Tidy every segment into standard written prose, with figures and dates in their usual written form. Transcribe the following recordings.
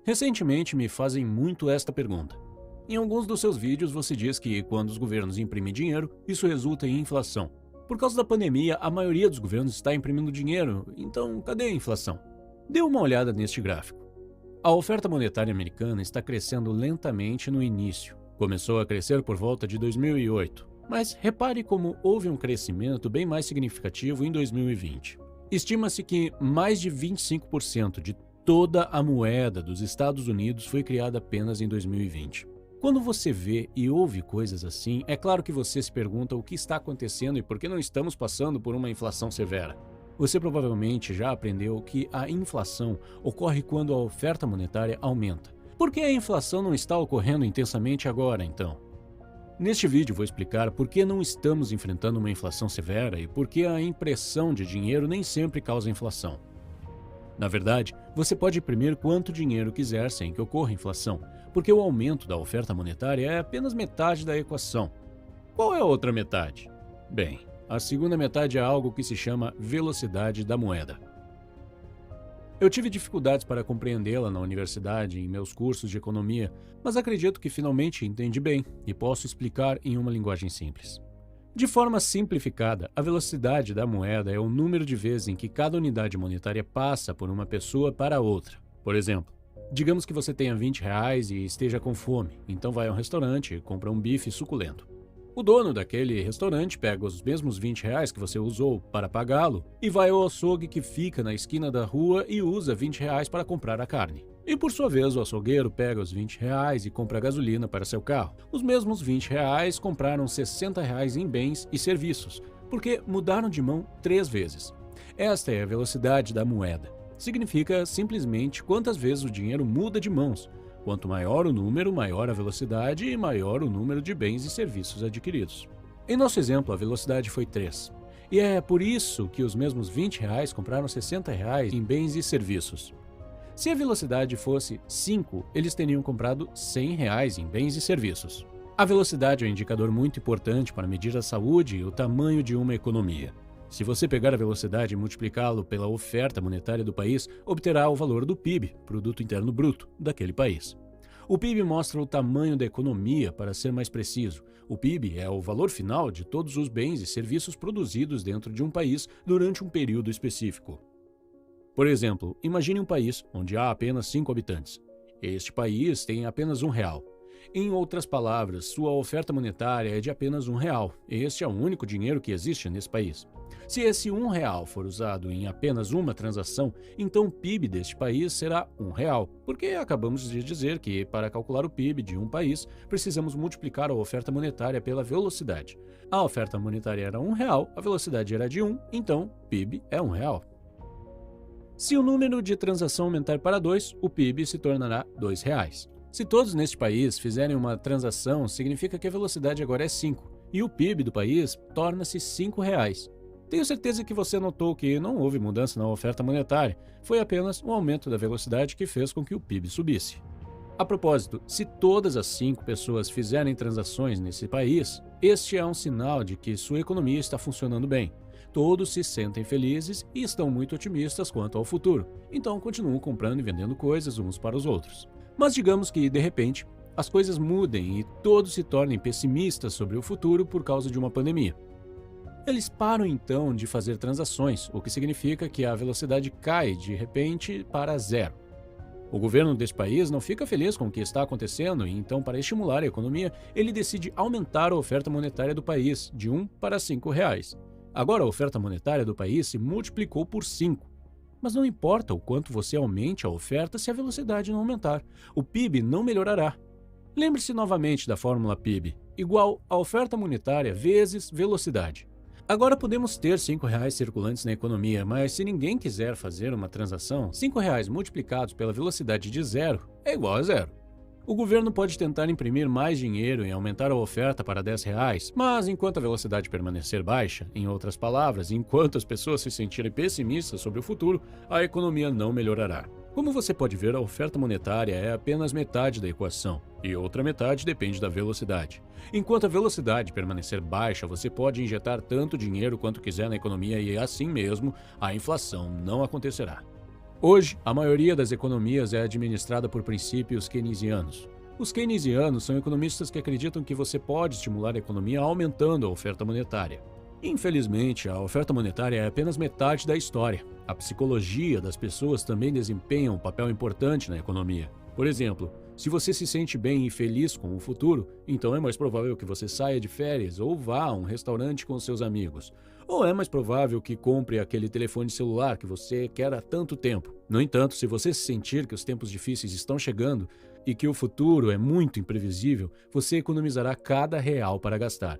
Recentemente me fazem muito esta pergunta. Em alguns dos seus vídeos você diz que quando os governos imprimem dinheiro, isso resulta em inflação. Por causa da pandemia, a maioria dos governos está imprimindo dinheiro, então cadê a inflação? Dê uma olhada neste gráfico. A oferta monetária americana está crescendo lentamente no início. Começou a crescer por volta de 2008, mas repare como houve um crescimento bem mais significativo em 2020. Estima-se que mais de 25% de toda a moeda dos Estados Unidos foi criada apenas em 2020. Quando você vê e ouve coisas assim, é claro que você se pergunta o que está acontecendo e por que não estamos passando por uma inflação severa. Você provavelmente já aprendeu que a inflação ocorre quando a oferta monetária aumenta. Por que a inflação não está ocorrendo intensamente agora, então? Neste vídeo vou explicar por que não estamos enfrentando uma inflação severa e por que a impressão de dinheiro nem sempre causa inflação. Na verdade, você pode imprimir quanto dinheiro quiser sem que ocorra inflação, porque o aumento da oferta monetária é apenas metade da equação. Qual é a outra metade? Bem, a segunda metade é algo que se chama velocidade da moeda. Eu tive dificuldades para compreendê-la na universidade em meus cursos de economia, mas acredito que finalmente entendi bem e posso explicar em uma linguagem simples. De forma simplificada, a velocidade da moeda é o número de vezes em que cada unidade monetária passa por uma pessoa para outra. Por exemplo, digamos que você tenha R$ 20 e esteja com fome, então vai a um restaurante e compra um bife suculento. O dono daquele restaurante pega os mesmos R$ 20 que você usou para pagá-lo e vai ao açougue que fica na esquina da rua e usa R$ 20 para comprar a carne. E por sua vez o açougueiro pega os R$ 20 e compra gasolina para seu carro. Os mesmos R$ 20 compraram R$ 60 em bens e serviços, porque mudaram de mão 3 vezes. Esta é a velocidade da moeda. Significa simplesmente quantas vezes o dinheiro muda de mãos. Quanto maior o número, maior a velocidade e maior o número de bens e serviços adquiridos. Em nosso exemplo, a velocidade foi 3. E é por isso que os mesmos R$ 20 compraram R$ 60 em bens e serviços. Se a velocidade fosse 5, eles teriam comprado R$ 100 em bens e serviços. A velocidade é um indicador muito importante para medir a saúde e o tamanho de uma economia. Se você pegar a velocidade e multiplicá-lo pela oferta monetária do país, obterá o valor do PIB, Produto Interno Bruto, daquele país. O PIB mostra o tamanho da economia, para ser mais preciso. O PIB é o valor final de todos os bens e serviços produzidos dentro de um país durante um período específico. Por exemplo, imagine um país onde há apenas 5 habitantes. Este país tem apenas R$ 1. Em outras palavras, sua oferta monetária é de apenas R$ 1. Este é o único dinheiro que existe nesse país. Se esse R$ 1 for usado em apenas uma transação, então o PIB deste país será R$ 1, porque acabamos de dizer que, para calcular o PIB de um país, precisamos multiplicar a oferta monetária pela velocidade. A oferta monetária era R$ 1, a velocidade era de 1, então PIB é R$ 1. Se o número de transação aumentar para 2, o PIB se tornará R$ 2. Se todos neste país fizerem uma transação, significa que a velocidade agora é 5, e o PIB do país torna-se R$ 5. Tenho certeza que você notou que não houve mudança na oferta monetária, foi apenas um aumento da velocidade que fez com que o PIB subisse. A propósito, se todas as 5 pessoas fizerem transações nesse país, este é um sinal de que sua economia está funcionando bem. Todos se sentem felizes e estão muito otimistas quanto ao futuro, então continuam comprando e vendendo coisas uns para os outros. Mas digamos que, de repente, as coisas mudem e todos se tornem pessimistas sobre o futuro por causa de uma pandemia. Eles param então de fazer transações, o que significa que a velocidade cai de repente para 0. O governo desse país não fica feliz com o que está acontecendo e então, para estimular a economia, ele decide aumentar a oferta monetária do país de R$ 1 para R$ 5. Agora a oferta monetária do país se multiplicou por 5. Mas não importa o quanto você aumente a oferta se a velocidade não aumentar. O PIB não melhorará. Lembre-se novamente da fórmula PIB, igual a oferta monetária vezes velocidade. Agora podemos ter R$ 5 circulantes na economia, mas se ninguém quiser fazer uma transação, R$ 5 multiplicados pela velocidade de 0 é igual a 0. O governo pode tentar imprimir mais dinheiro e aumentar a oferta para R$ 10, mas enquanto a velocidade permanecer baixa, em outras palavras, enquanto as pessoas se sentirem pessimistas sobre o futuro, a economia não melhorará. Como você pode ver, a oferta monetária é apenas metade da equação, e outra metade depende da velocidade. Enquanto a velocidade permanecer baixa, você pode injetar tanto dinheiro quanto quiser na economia e assim mesmo, a inflação não acontecerá. Hoje, a maioria das economias é administrada por princípios keynesianos. Os keynesianos são economistas que acreditam que você pode estimular a economia aumentando a oferta monetária. Infelizmente, a oferta monetária é apenas metade da história. A psicologia das pessoas também desempenha um papel importante na economia. Por exemplo, se você se sente bem e feliz com o futuro, então é mais provável que você saia de férias ou vá a um restaurante com seus amigos. Ou é mais provável que compre aquele telefone celular que você quer há tanto tempo. No entanto, se você sentir que os tempos difíceis estão chegando e que o futuro é muito imprevisível, você economizará cada real para gastar.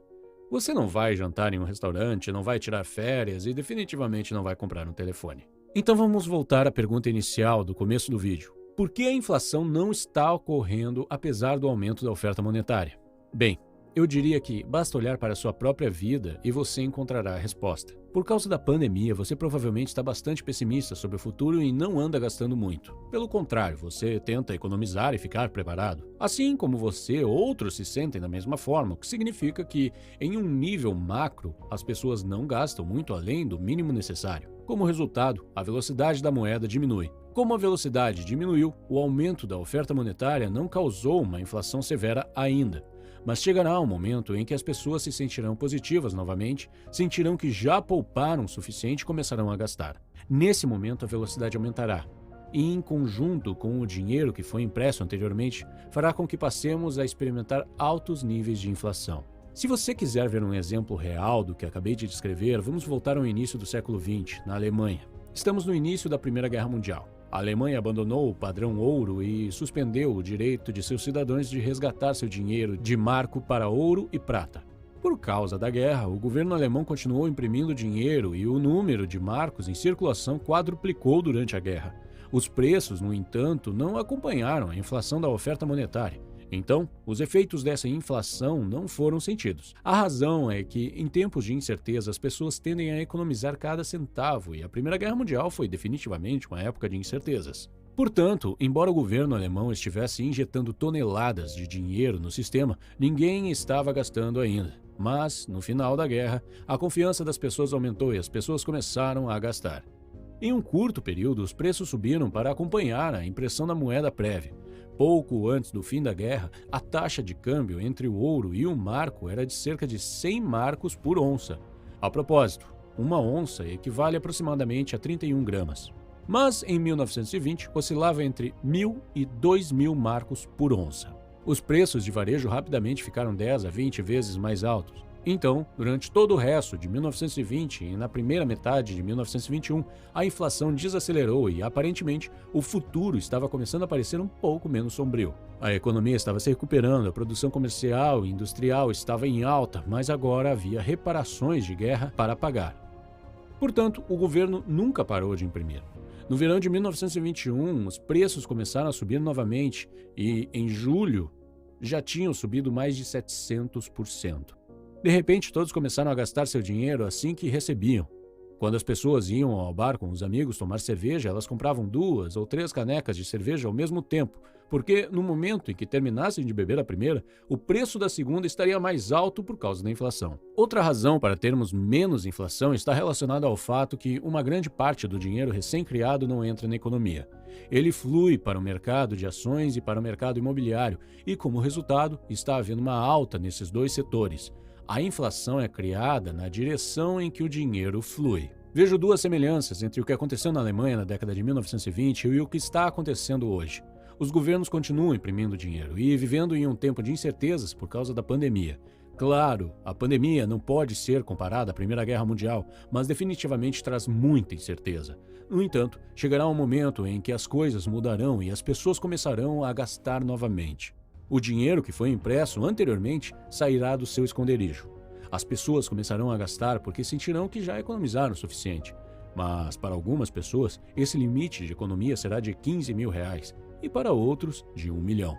Você não vai jantar em um restaurante, não vai tirar férias e definitivamente não vai comprar um telefone. Então vamos voltar à pergunta inicial do começo do vídeo. Por que a inflação não está ocorrendo apesar do aumento da oferta monetária? Bem, eu diria que basta olhar para a sua própria vida e você encontrará a resposta. Por causa da pandemia, você provavelmente está bastante pessimista sobre o futuro e não anda gastando muito. Pelo contrário, você tenta economizar e ficar preparado. Assim como você, outros se sentem da mesma forma, o que significa que, em um nível macro, as pessoas não gastam muito além do mínimo necessário. Como resultado, a velocidade da moeda diminui. Como a velocidade diminuiu, o aumento da oferta monetária não causou uma inflação severa ainda. Mas chegará um momento em que as pessoas se sentirão positivas novamente, sentirão que já pouparam o suficiente e começarão a gastar. Nesse momento, a velocidade aumentará. E, em conjunto com o dinheiro que foi impresso anteriormente, fará com que passemos a experimentar altos níveis de inflação. Se você quiser ver um exemplo real do que acabei de descrever, vamos voltar ao início do século XX, na Alemanha. Estamos no início da Primeira Guerra Mundial. A Alemanha abandonou o padrão ouro e suspendeu o direito de seus cidadãos de resgatar seu dinheiro de marco para ouro e prata. Por causa da guerra, o governo alemão continuou imprimindo dinheiro e o número de marcos em circulação quadruplicou durante a guerra. Os preços, no entanto, não acompanharam a inflação da oferta monetária. Então, os efeitos dessa inflação não foram sentidos. A razão é que, em tempos de incerteza, as pessoas tendem a economizar cada centavo e a Primeira Guerra Mundial foi definitivamente uma época de incertezas. Portanto, embora o governo alemão estivesse injetando toneladas de dinheiro no sistema, ninguém estava gastando ainda. Mas, no final da guerra, a confiança das pessoas aumentou e as pessoas começaram a gastar. Em um curto período, os preços subiram para acompanhar a impressão da moeda prévia. Pouco antes do fim da guerra, a taxa de câmbio entre o ouro e o marco era de cerca de 100 marcos por onça. A propósito, uma onça equivale aproximadamente a 31 gramas. Mas, em 1920, oscilava entre 1.000 e 2.000 marcos por onça. Os preços de varejo rapidamente ficaram 10 a 20 vezes mais altos. Então, durante todo o resto de 1920 e na primeira metade de 1921, a inflação desacelerou e, aparentemente, o futuro estava começando a parecer um pouco menos sombrio. A economia estava se recuperando, a produção comercial e industrial estava em alta, mas agora havia reparações de guerra para pagar. Portanto, o governo nunca parou de imprimir. No verão de 1921, os preços começaram a subir novamente e, em julho, já tinham subido mais de 700%. De repente, todos começaram a gastar seu dinheiro assim que recebiam. Quando as pessoas iam ao bar com os amigos tomar cerveja, elas compravam 2 ou 3 canecas de cerveja ao mesmo tempo, porque no momento em que terminassem de beber a primeira, o preço da segunda estaria mais alto por causa da inflação. Outra razão para termos menos inflação está relacionada ao fato que uma grande parte do dinheiro recém-criado não entra na economia. Ele flui para o mercado de ações e para o mercado imobiliário, e como resultado, está havendo uma alta nesses dois setores. A inflação é criada na direção em que o dinheiro flui. Vejo 2 semelhanças entre o que aconteceu na Alemanha na década de 1920 e o que está acontecendo hoje. Os governos continuam imprimindo dinheiro e vivendo em um tempo de incertezas por causa da pandemia. Claro, a pandemia não pode ser comparada à Primeira Guerra Mundial, mas definitivamente traz muita incerteza. No entanto, chegará um momento em que as coisas mudarão e as pessoas começarão a gastar novamente. O dinheiro que foi impresso anteriormente sairá do seu esconderijo. As pessoas começarão a gastar porque sentirão que já economizaram o suficiente. Mas, para algumas pessoas, esse limite de economia será de R$15.000 e para outros, de 1 milhão.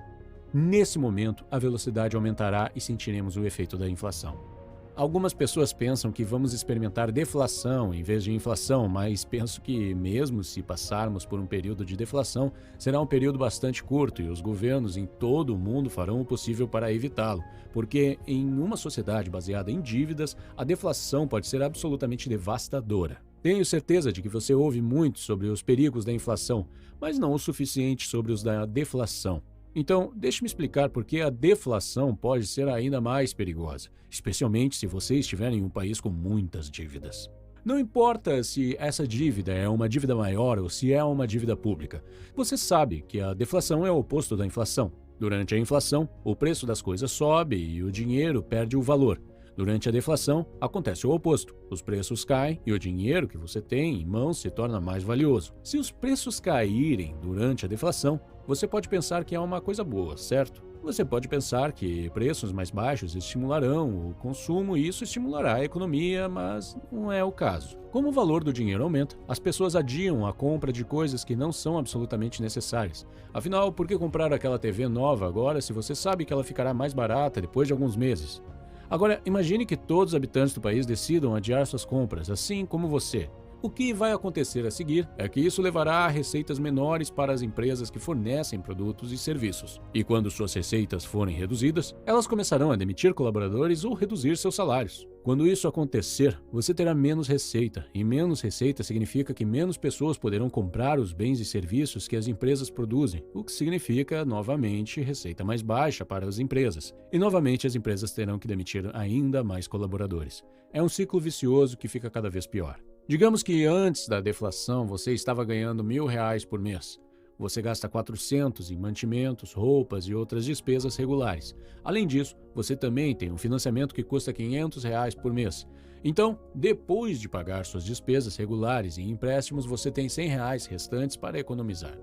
Nesse momento, a velocidade aumentará e sentiremos o efeito da inflação. Algumas pessoas pensam que vamos experimentar deflação em vez de inflação, mas penso que, mesmo se passarmos por um período de deflação, será um período bastante curto e os governos em todo o mundo farão o possível para evitá-lo, porque em uma sociedade baseada em dívidas, a deflação pode ser absolutamente devastadora. Tenho certeza de que você ouve muito sobre os perigos da inflação, mas não o suficiente sobre os da deflação. Então, deixe-me explicar por que a deflação pode ser ainda mais perigosa, especialmente se você estiver em um país com muitas dívidas. Não importa se essa dívida é uma dívida maior ou se é uma dívida pública, você sabe que a deflação é o oposto da inflação. Durante a inflação, o preço das coisas sobe e o dinheiro perde o valor. Durante a deflação, acontece o oposto. Os preços caem e o dinheiro que você tem em mãos se torna mais valioso. Se os preços caírem durante a deflação, você pode pensar que é uma coisa boa, certo? Você pode pensar que preços mais baixos estimularão o consumo e isso estimulará a economia, mas não é o caso. Como o valor do dinheiro aumenta, as pessoas adiam a compra de coisas que não são absolutamente necessárias. Afinal, por que comprar aquela TV nova agora se você sabe que ela ficará mais barata depois de alguns meses? Agora, imagine que todos os habitantes do país decidam adiar suas compras, assim como você. O que vai acontecer a seguir é que isso levará a receitas menores para as empresas que fornecem produtos e serviços. E quando suas receitas forem reduzidas, elas começarão a demitir colaboradores ou reduzir seus salários. Quando isso acontecer, você terá menos receita, e menos receita significa que menos pessoas poderão comprar os bens e serviços que as empresas produzem, o que significa, novamente, receita mais baixa para as empresas. E, novamente, as empresas terão que demitir ainda mais colaboradores. É um ciclo vicioso que fica cada vez pior. Digamos que antes da deflação você estava ganhando R$1.000 por mês. Você gasta 400 em mantimentos, roupas e outras despesas regulares. Além disso, você também tem um financiamento que custa R$500 por mês. Então, depois de pagar suas despesas regulares e empréstimos, você tem R$100 restantes para economizar.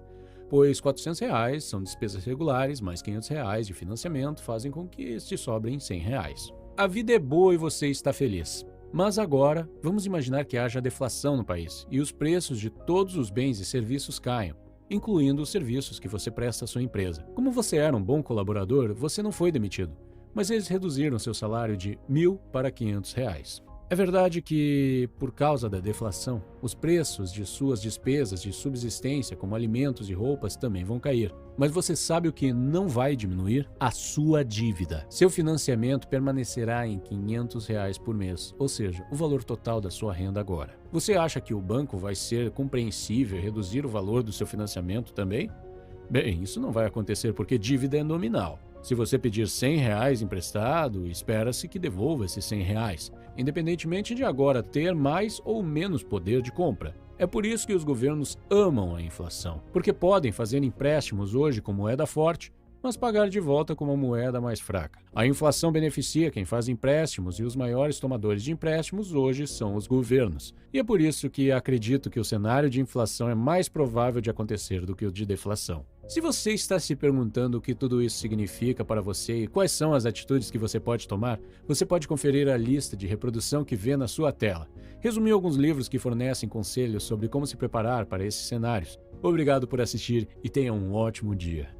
Pois R$400 são despesas regulares, mais R$500 de financiamento fazem com que te sobrem R$100. A vida é boa e você está feliz. Mas agora, vamos imaginar que haja deflação no país e os preços de todos os bens e serviços caiam, incluindo os serviços que você presta à sua empresa. Como você era um bom colaborador, você não foi demitido, mas eles reduziram seu salário de R$1.000 para R$500. É verdade que, por causa da deflação, os preços de suas despesas de subsistência, como alimentos e roupas, também vão cair. Mas você sabe o que não vai diminuir? A sua dívida. Seu financiamento permanecerá em R$500 por mês, ou seja, o valor total da sua renda agora. Você acha que o banco vai ser compreensível e reduzir o valor do seu financiamento também? Bem, isso não vai acontecer porque dívida é nominal. Se você pedir R$100 emprestado, espera-se que devolva esses R$100, independentemente de agora ter mais ou menos poder de compra. É por isso que os governos amam a inflação, porque podem fazer empréstimos hoje com moeda forte, mas pagar de volta com uma moeda mais fraca. A inflação beneficia quem faz empréstimos e os maiores tomadores de empréstimos hoje são os governos. E é por isso que acredito que o cenário de inflação é mais provável de acontecer do que o de deflação. Se você está se perguntando o que tudo isso significa para você e quais são as atitudes que você pode tomar, você pode conferir a lista de reprodução que vê na sua tela. Resumi alguns livros que fornecem conselhos sobre como se preparar para esses cenários. Obrigado por assistir e tenha um ótimo dia.